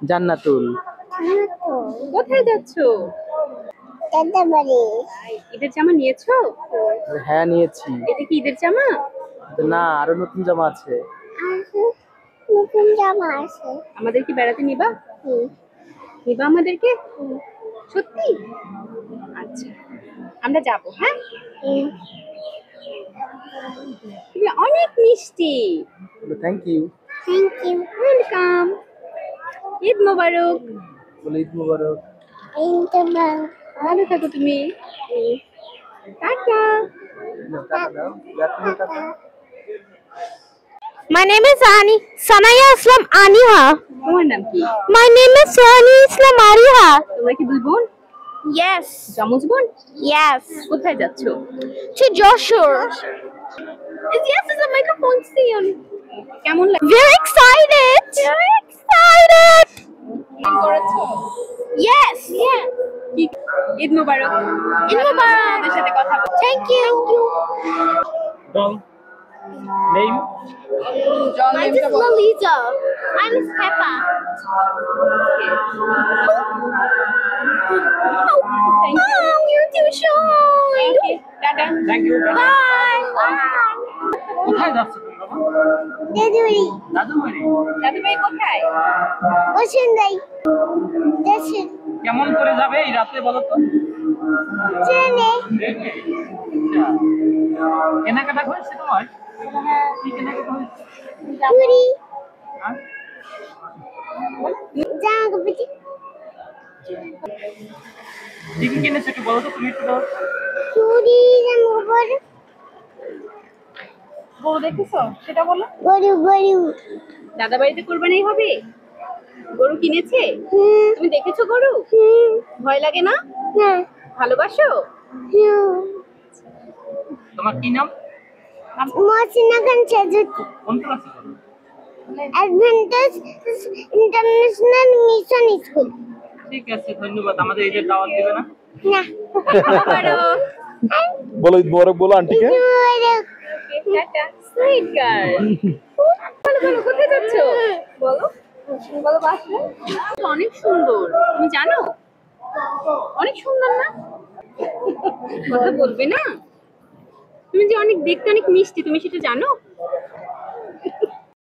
জান্নাতুল। কোথায় যাচ্ছো? দাদা বাড়ি। ঈদের জামা নিয়েছো? হ্যাঁ নিয়েছি। এটা কি ঈদের জামা? না, আরো নতুন জামা আছে। নতুন জামা আছে। আমাদের কি বেড়াতে নিবা? নিবা আমাদেরকে? সত্যি? আচ্ছা, আমরা যাবো। হ্যাঁ, তুমি অনেক মিষ্টি। Thank you. Thank you. Welcome. Eid Mubarak. বলে ঈদ মুবারক। ভালো থাকো তুমি। টাটা। টাকা দাও, ইয়াসমিনের টাকা। My name is Sanaya Islam Aniha. তোমার নাম কি? My name is Sohani Islam Ariha. তোমরা কি দুই বোন? Yes. যমজ বোন? Yes. কোথায় যাচ্ছো? To Joshua. Yes, it's a microphone soon. কেমন লাগে? Very excited. Very excited. করেছো? Yes. Yeah. ঈদ মোবারক। ঈদ মোবারক। তোমাদের সাথে কথা বল। Thank you. Doll. Name? Mine is Lolita. I'm Peppa. Thank you. Oh, you're too shy. Okay, tata. Thank you. Bye. কোথায় যাচ্ছে বাবা? Daddy. দাদু বাড়ি। দাদু ভাই কোথায়? Bosundai. That's it. কেমন করে যাবে এই রাতে বলো তো? Jenny. কেনাকাটা হয়েছে তোমার? কি কেনাকাটা হয়েছে? Puri. হ্যাঁ? Jangan kepiti. কি কি কিনেছো একটু বলো তো, তুমি একটু বলো। Puri dan bubur. গরু দেখেছো? সেটা বলো। Baru. দাদা বাড়িতে কোরবানি হবে? গরু কিনেছে? তুমি দেখেছো গরু? ভয় লাগে না? Nah. ভালোবাসো? তোমার কি নাম? Masinakan Chajuti. কোন ক্লাসে পড়ো? Adventist International Mission School. ঠিক আছে, ধন্যবাদ। আমাদের ঈদের দাওয়াত দিবে না? Nah. মোবারক। বলো ঈদ মোবারক বলো আন্টিকে। টাটা। Sweet girl. বলো বলো, কোথায় যাচ্ছো? বলো। বলো বাসা। অনেক সুন্দর, তুমি জানো? অনেক সুন্দর না? কথা বলবে না? তুমি যে অনেক দেখতে অনেক মিষ্টি, তুমি সেটা জানো?